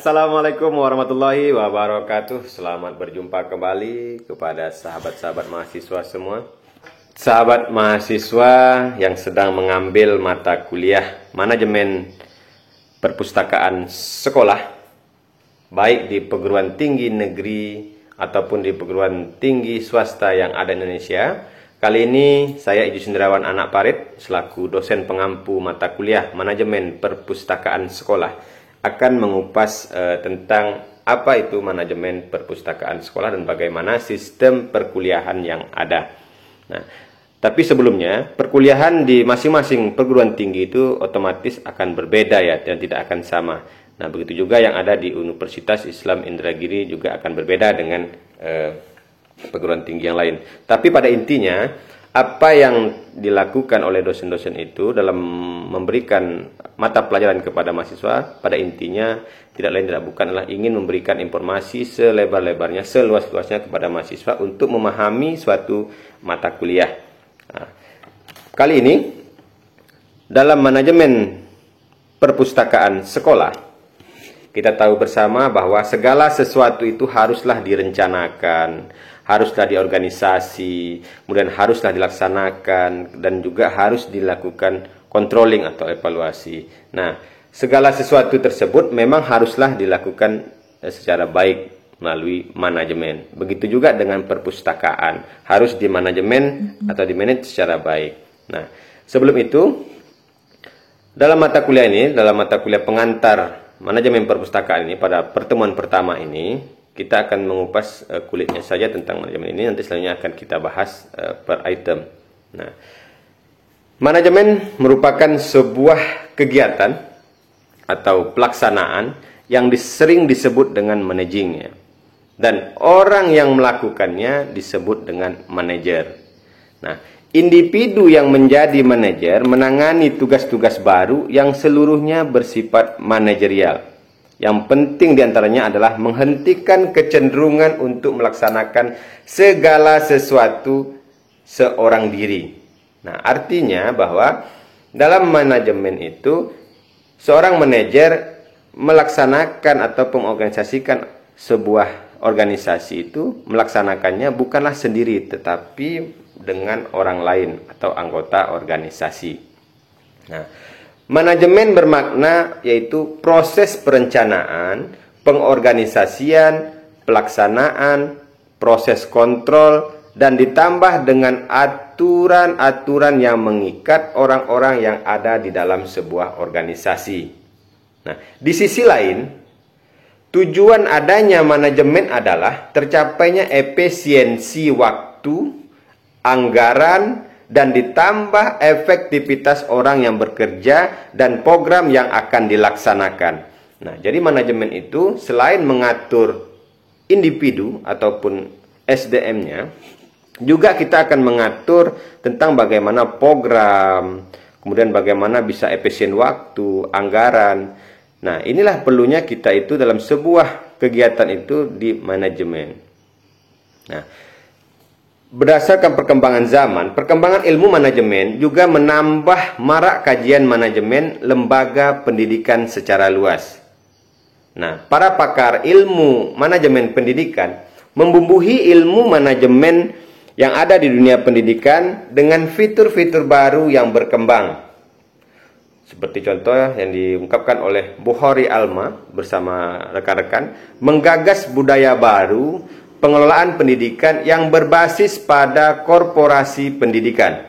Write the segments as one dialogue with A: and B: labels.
A: Assalamualaikum warahmatullahi wabarakatuh. Selamat berjumpa kembali kepada sahabat-sahabat mahasiswa semua. Sahabat mahasiswa yang sedang mengambil mata kuliah manajemen perpustakaan sekolah, baik di perguruan tinggi negeri ataupun di perguruan tinggi swasta yang ada di Indonesia. Kali ini saya Ijus Indrawan Anak Parit selaku dosen pengampu mata kuliah manajemen perpustakaan sekolah akan mengupas tentang apa itu manajemen perpustakaan sekolah dan bagaimana sistem perkuliahan yang ada. Nah, tapi sebelumnya perkuliahan di masing-masing perguruan tinggi itu otomatis akan berbeda ya dan tidak akan sama. Nah, begitu juga yang ada di Universitas Islam Indragiri juga akan berbeda dengan perguruan tinggi yang lain. Tapi pada intinya apa yang dilakukan oleh dosen-dosen itu dalam memberikan mata pelajaran kepada mahasiswa pada intinya tidak lain tidak bukan adalah ingin memberikan informasi selebar-lebarnya, seluas-luasnya kepada mahasiswa untuk memahami suatu mata kuliah. Nah, kali ini dalam manajemen perpustakaan sekolah kita tahu bersama bahwa segala sesuatu itu haruslah direncanakan, haruslah diorganisasi, kemudian haruslah dilaksanakan, dan juga harus dilakukan controlling atau evaluasi. Nah, segala sesuatu tersebut memang haruslah dilakukan secara baik melalui manajemen. Begitu juga dengan perpustakaan, harus dimanajemen atau dimanage secara baik. Nah, sebelum itu, dalam mata kuliah ini, dalam mata kuliah pengantar manajemen perpustakaan ini, pada pertemuan pertama ini, kita akan mengupas kulitnya saja tentang manajemen ini. Nanti selanjutnya akan kita bahas per item. Nah, manajemen merupakan sebuah kegiatan atau pelaksanaan yang sering disebut dengan managing, ya. Dan orang yang melakukannya disebut dengan manajer. Nah, individu yang menjadi manajer menangani tugas-tugas baru yang seluruhnya bersifat manajerial. Yang penting diantaranya adalah menghentikan kecenderungan untuk melaksanakan segala sesuatu seorang diri. Nah, artinya bahwa dalam manajemen itu seorang manajer melaksanakan atau mengorganisasikan sebuah organisasi itu melaksanakannya bukanlah sendiri tetapi dengan orang lain atau anggota organisasi. Nah, manajemen bermakna yaitu proses perencanaan, pengorganisasian, pelaksanaan, proses kontrol, dan ditambah dengan aturan-aturan yang mengikat orang-orang yang ada di dalam sebuah organisasi. Nah, di sisi lain, tujuan adanya manajemen adalah tercapainya efisiensi waktu, anggaran, dan ditambah efektivitas orang yang bekerja dan program yang akan dilaksanakan. Nah, jadi manajemen itu selain mengatur individu ataupun SDM-nya, juga kita akan mengatur tentang bagaimana program, kemudian bagaimana bisa efisien waktu, anggaran. Nah, inilah perlunya kita itu dalam sebuah kegiatan itu di manajemen. Nah, berdasarkan perkembangan zaman, perkembangan ilmu manajemen juga menambah marak kajian manajemen lembaga pendidikan secara luas. Nah, para pakar ilmu manajemen pendidikan membumbuhi ilmu manajemen yang ada di dunia pendidikan dengan fitur-fitur baru yang berkembang. Seperti contoh yang diungkapkan oleh Bukhari Alma bersama rekan-rekan, menggagas budaya baru pengelolaan pendidikan yang berbasis pada korporasi pendidikan.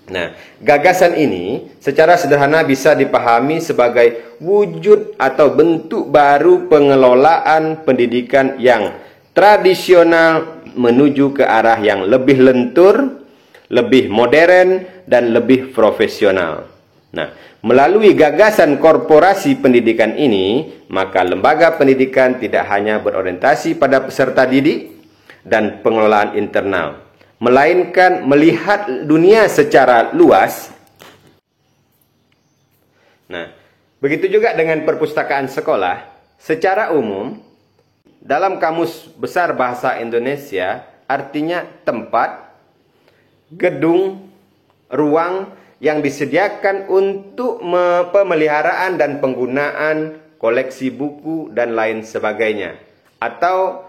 A: Nah, gagasan ini secara sederhana bisa dipahami sebagai wujud atau bentuk baru pengelolaan pendidikan yang tradisional menuju ke arah yang lebih lentur, lebih modern, dan lebih profesional. Nah, melalui gagasan korporasi pendidikan ini, maka lembaga pendidikan tidak hanya berorientasi pada peserta didik dan pengelolaan internal, melainkan melihat dunia secara luas. Nah, begitu juga dengan perpustakaan sekolah. Secara umum, dalam Kamus Besar Bahasa Indonesia, artinya tempat, gedung, ruang yang disediakan untuk pemeliharaan dan penggunaan koleksi buku, dan lain sebagainya. Atau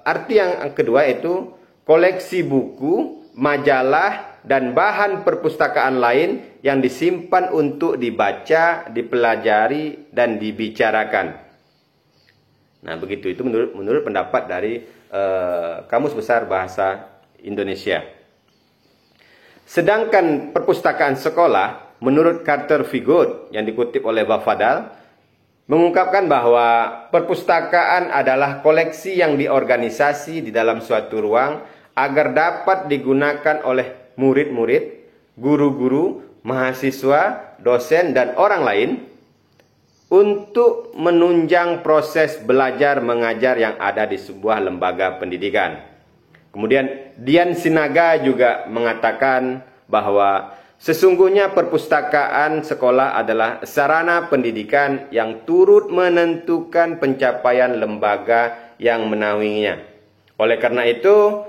A: arti yang kedua itu koleksi buku, majalah, dan bahan perpustakaan lain yang disimpan untuk dibaca, dipelajari, dan dibicarakan. Nah, begitu itu menurut pendapat dari Kamus Besar Bahasa Indonesia. Sedangkan perpustakaan sekolah, menurut Carter Vigood yang dikutip oleh Bafadal, mengungkapkan bahwa perpustakaan adalah koleksi yang diorganisasi di dalam suatu ruang agar dapat digunakan oleh murid-murid, guru-guru, mahasiswa, dosen, dan orang lain untuk menunjang proses belajar mengajar yang ada di sebuah lembaga pendidikan. Kemudian Dian Sinaga juga mengatakan bahwa sesungguhnya perpustakaan sekolah adalah sarana pendidikan yang turut menentukan pencapaian lembaga yang menaunginya. Oleh karena itu,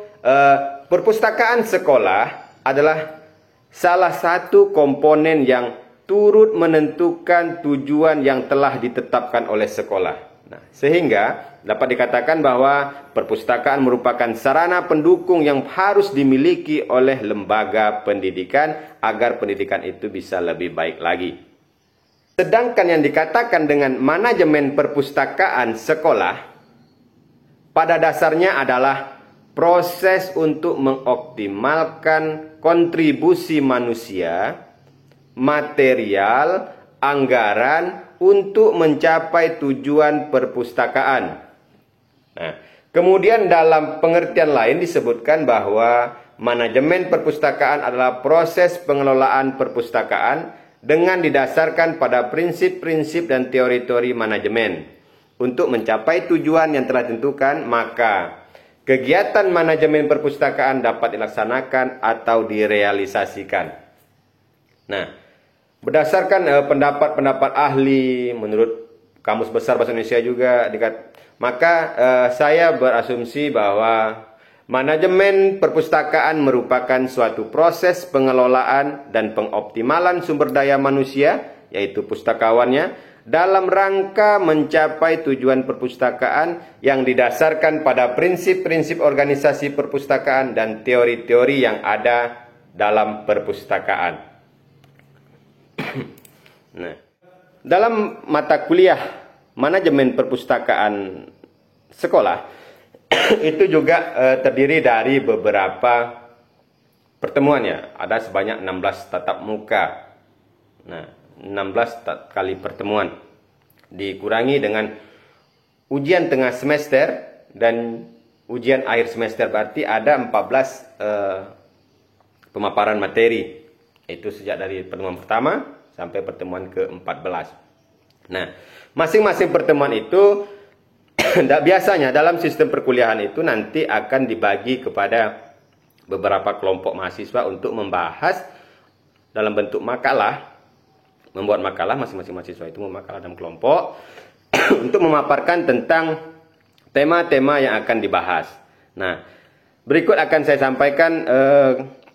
A: perpustakaan sekolah adalah salah satu komponen yang turut menentukan tujuan yang telah ditetapkan oleh sekolah. Nah, sehingga dapat dikatakan bahwa perpustakaan merupakan sarana pendukung yang harus dimiliki oleh lembaga pendidikan agar pendidikan itu bisa lebih baik lagi. Sedangkan yang dikatakan dengan manajemen perpustakaan sekolah pada dasarnya adalah proses untuk mengoptimalkan kontribusi manusia, material, anggaran untuk mencapai tujuan perpustakaan. Nah, kemudian dalam pengertian lain disebutkan bahwa manajemen perpustakaan adalah proses pengelolaan perpustakaan dengan didasarkan pada prinsip-prinsip dan teori-teori manajemen. Untuk mencapai tujuan yang telah ditentukan, maka kegiatan manajemen perpustakaan dapat dilaksanakan atau direalisasikan. Nah, berdasarkan pendapat-pendapat ahli, menurut Kamus Besar Bahasa Indonesia juga, maka saya berasumsi bahwa manajemen perpustakaan merupakan suatu proses pengelolaan dan pengoptimalan sumber daya manusia, yaitu pustakawannya, dalam rangka mencapai tujuan perpustakaan yang didasarkan pada prinsip-prinsip organisasi perpustakaan dan teori-teori yang ada dalam perpustakaan. Nah, dalam mata kuliah manajemen perpustakaan sekolah itu juga terdiri dari beberapa pertemuannya. Ada sebanyak 16 tatap muka. Nah, 16 kali pertemuan. Dikurangi dengan ujian tengah semester dan ujian akhir semester, berarti ada 14 pemaparan materi. Itu sejak dari pertemuan pertama sampai pertemuan ke-14. Nah, masing-masing pertemuan itu biasanya dalam sistem perkuliahan itu nanti akan dibagi kepada beberapa kelompok mahasiswa untuk membahas dalam bentuk makalah, membuat makalah, masing-masing mahasiswa itu membuat makalah dalam kelompok untuk memaparkan tentang tema-tema yang akan dibahas. Nah, berikut akan saya sampaikan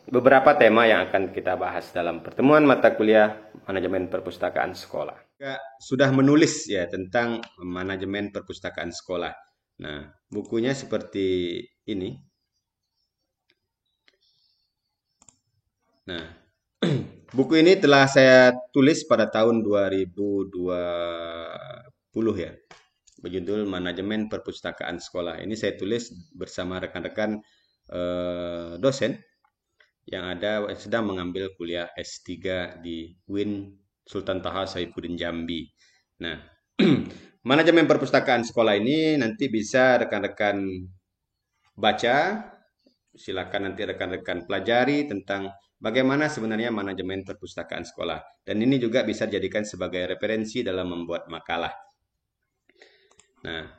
A: beberapa tema yang akan kita bahas dalam pertemuan mata kuliah manajemen perpustakaan sekolah. Sudah menulis ya tentang manajemen perpustakaan sekolah. Nah, bukunya seperti ini. Nah, buku ini telah saya tulis pada tahun 2020 ya. Berjudul Manajemen Perpustakaan Sekolah. Ini saya tulis bersama rekan-rekan dosen yang sedang mengambil kuliah S3 di UIN Sultan Taha Saifuddin Jambi. Nah, manajemen perpustakaan sekolah ini nanti bisa rekan-rekan baca. Silakan nanti rekan-rekan pelajari tentang bagaimana sebenarnya manajemen perpustakaan sekolah. Dan ini juga bisa dijadikan sebagai referensi dalam membuat makalah. Nah,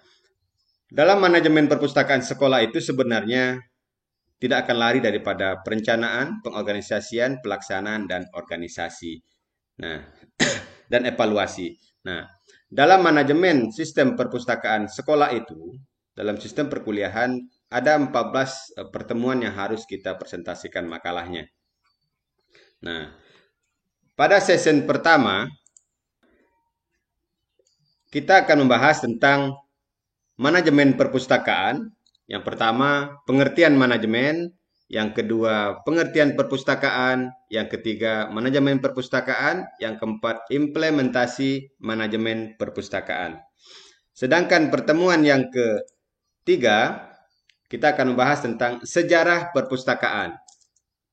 A: dalam manajemen perpustakaan sekolah itu sebenarnya tidak akan lari daripada perencanaan, pengorganisasian, pelaksanaan, dan organisasi. Nah, dan evaluasi. Nah, dalam manajemen sistem perpustakaan sekolah itu, dalam sistem perkuliahan, ada 14 pertemuan yang harus kita presentasikan makalahnya. Nah, pada sesi pertama, kita akan membahas tentang manajemen perpustakaan. Yang pertama, pengertian manajemen. Yang kedua, pengertian perpustakaan. Yang ketiga, manajemen perpustakaan. Yang keempat, implementasi manajemen perpustakaan. Sedangkan pertemuan yang ketiga, kita akan membahas tentang sejarah perpustakaan.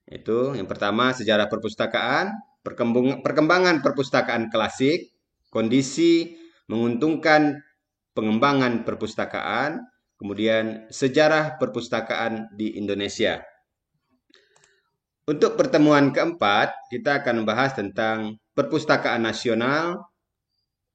A: Itu yang pertama, sejarah perpustakaan, perkembangan perpustakaan klasik, kondisi menguntungkan pengembangan perpustakaan, kemudian sejarah perpustakaan di Indonesia. Untuk pertemuan keempat, kita akan membahas tentang perpustakaan nasional,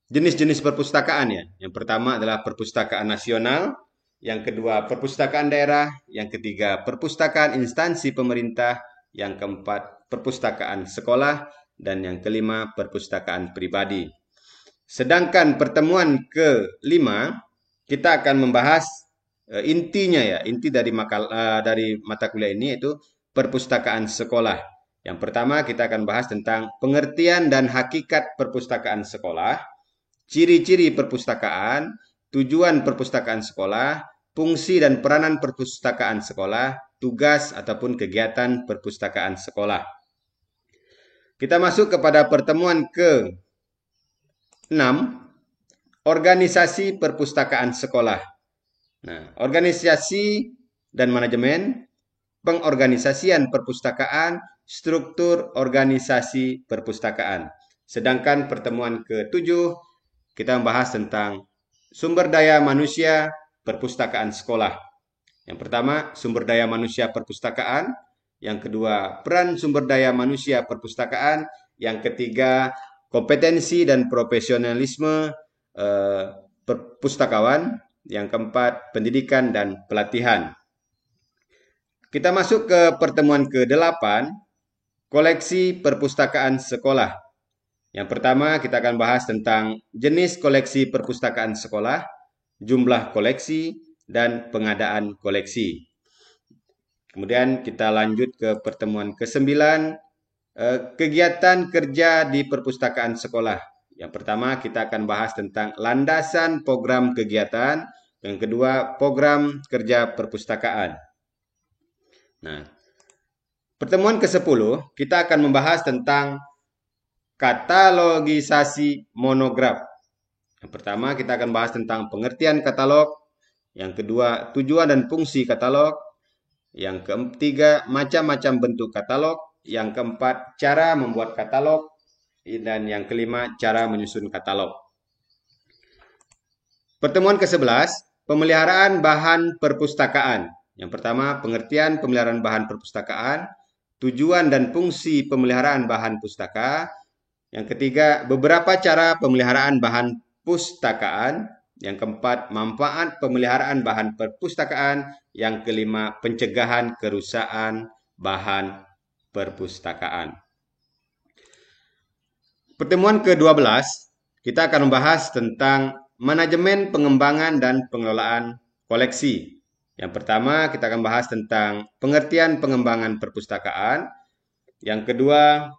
A: jenis-jenis perpustakaan ya. Yang pertama adalah perpustakaan nasional, yang kedua perpustakaan daerah, yang ketiga perpustakaan instansi pemerintah, yang keempat perpustakaan sekolah, dan yang kelima perpustakaan pribadi. Sedangkan pertemuan kelima, kita akan membahas intinya ya, inti dari mata kuliah ini yaitu perpustakaan sekolah. Yang pertama kita akan bahas tentang pengertian dan hakikat perpustakaan sekolah, ciri-ciri perpustakaan, tujuan perpustakaan sekolah, fungsi dan peranan perpustakaan sekolah, tugas ataupun kegiatan perpustakaan sekolah. Kita masuk kepada pertemuan ke-6, organisasi perpustakaan sekolah. Nah, organisasi dan manajemen, pengorganisasian perpustakaan, struktur organisasi perpustakaan. Sedangkan pertemuan ke-7, kita membahas tentang sumber daya manusia perpustakaan sekolah. Yang pertama, sumber daya manusia perpustakaan. Yang kedua, peran sumber daya manusia perpustakaan. Yang ketiga, kompetensi dan profesionalisme perpustakawan. Yang keempat, pendidikan dan pelatihan. Kita masuk ke pertemuan ke-8, koleksi perpustakaan sekolah. Yang pertama, kita akan bahas tentang jenis koleksi perpustakaan sekolah, jumlah koleksi, dan pengadaan koleksi. Kemudian kita lanjut ke pertemuan ke-9, kegiatan kerja di perpustakaan sekolah. Yang pertama kita akan bahas tentang landasan program kegiatan, yang kedua program kerja perpustakaan. Nah, pertemuan ke-10 kita akan membahas tentang katalogisasi monograf. Yang pertama kita akan bahas tentang pengertian katalog, yang kedua tujuan dan fungsi katalog, yang ketiga macam-macam bentuk katalog, yang keempat cara membuat katalog, dan yang kelima cara menyusun katalog. Pertemuan ke-11, pemeliharaan bahan perpustakaan. Yang pertama, pengertian pemeliharaan bahan perpustakaan, tujuan dan fungsi pemeliharaan bahan pustaka. Yang ketiga, beberapa cara pemeliharaan bahan pustakaan. Yang keempat, manfaat pemeliharaan bahan perpustakaan. Yang kelima, pencegahan kerusakan bahan perpustakaan. Pertemuan ke-12, kita akan membahas tentang manajemen pengembangan dan pengelolaan koleksi. Yang pertama, kita akan bahas tentang pengertian pengembangan perpustakaan. Yang kedua,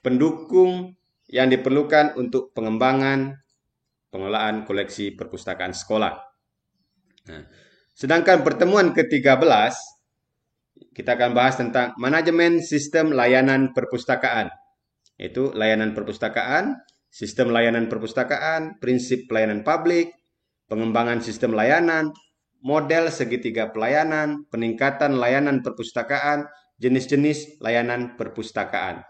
A: pendukung yang diperlukan untuk pengembangan pengelolaan koleksi perpustakaan sekolah. Nah, sedangkan pertemuan ke-13, kita akan bahas tentang manajemen sistem layanan perpustakaan. Yaitu layanan perpustakaan, sistem layanan perpustakaan, prinsip pelayanan publik, pengembangan sistem layanan, model segitiga pelayanan, peningkatan layanan perpustakaan, jenis-jenis layanan perpustakaan.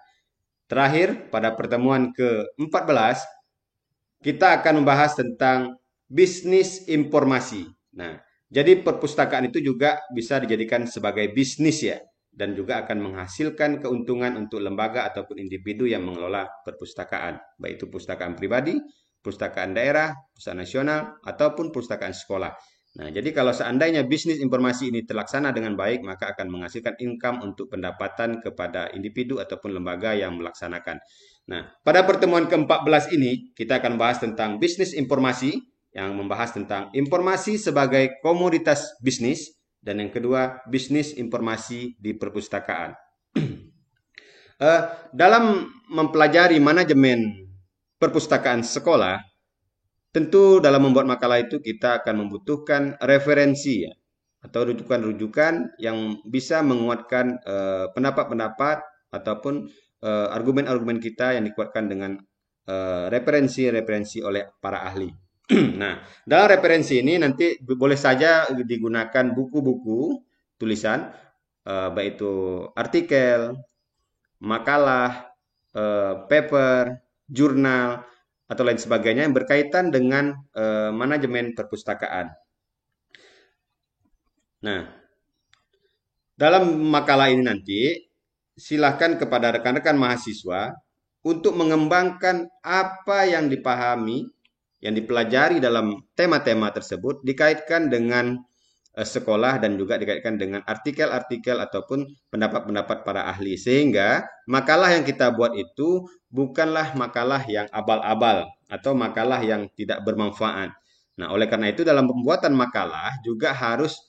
A: Terakhir, pada pertemuan ke-14, kita akan membahas tentang bisnis informasi. Nah, jadi perpustakaan itu juga bisa dijadikan sebagai bisnis ya, dan juga akan menghasilkan keuntungan untuk lembaga ataupun individu yang mengelola perpustakaan, baik itu perpustakaan pribadi, perpustakaan daerah, perpustakaan nasional, ataupun perpustakaan sekolah. Nah, jadi kalau seandainya bisnis informasi ini terlaksana dengan baik, maka akan menghasilkan income untuk pendapatan kepada individu ataupun lembaga yang melaksanakan. Nah, pada pertemuan ke-14 ini, kita akan bahas tentang bisnis informasi, yang membahas tentang informasi sebagai komoditas bisnis, dan yang kedua, bisnis informasi di perpustakaan. Dalam mempelajari manajemen perpustakaan sekolah, tentu dalam membuat makalah itu kita akan membutuhkan referensi ya, atau rujukan-rujukan yang bisa menguatkan pendapat-pendapat ataupun argumen-argumen kita yang dikuatkan dengan referensi-referensi oleh para ahli. Nah, dalam referensi ini nanti boleh saja digunakan buku-buku tulisan, baik itu artikel, makalah, paper, jurnal, atau lain sebagainya yang berkaitan dengan manajemen perpustakaan. Nah, dalam makalah ini nanti silahkan kepada rekan-rekan mahasiswa untuk mengembangkan apa yang dipahami, yang dipelajari dalam tema-tema tersebut dikaitkan dengan sekolah dan juga dikaitkan dengan artikel-artikel ataupun pendapat-pendapat para ahli. Sehingga makalah yang kita buat itu bukanlah makalah yang abal-abal atau makalah yang tidak bermanfaat. Nah, oleh karena itu dalam pembuatan makalah juga harus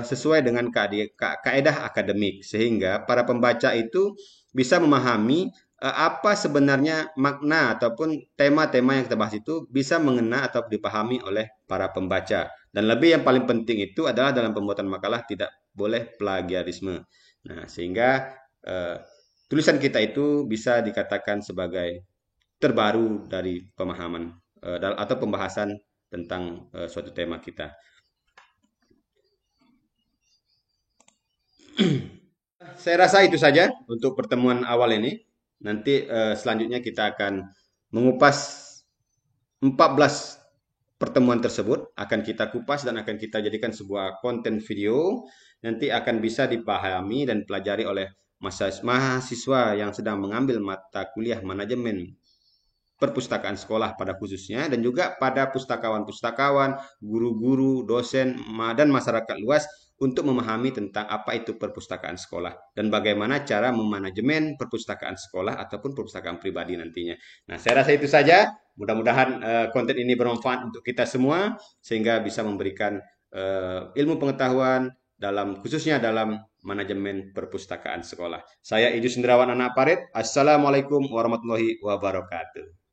A: sesuai dengan kaedah akademik sehingga para pembaca itu bisa memahami apa sebenarnya makna ataupun tema-tema yang kita bahas itu bisa mengena atau dipahami oleh para pembaca. Dan lebih yang paling penting itu adalah dalam pembuatan makalah tidak boleh plagiarisme. Nah, sehingga tulisan kita itu bisa dikatakan sebagai terbaru dari pemahaman atau pembahasan tentang suatu tema kita. Saya rasa itu saja untuk pertemuan awal ini. Nanti selanjutnya kita akan mengupas 14 pertemuan tersebut, akan kita kupas dan akan kita jadikan sebuah konten video. Nanti akan bisa dipahami dan pelajari oleh mahasiswa yang sedang mengambil mata kuliah manajemen perpustakaan sekolah pada khususnya dan juga pada pustakawan-pustakawan, guru-guru, dosen, dan masyarakat luas untuk memahami tentang apa itu perpustakaan sekolah dan bagaimana cara memanajemen perpustakaan sekolah ataupun perpustakaan pribadi nantinya. Nah, saya rasa itu saja. Mudah-mudahan konten ini bermanfaat untuk kita semua sehingga bisa memberikan ilmu pengetahuan dalam khususnya dalam manajemen perpustakaan sekolah. Saya Idus Indrawan Anak Parit. Assalamualaikum warahmatullahi wabarakatuh.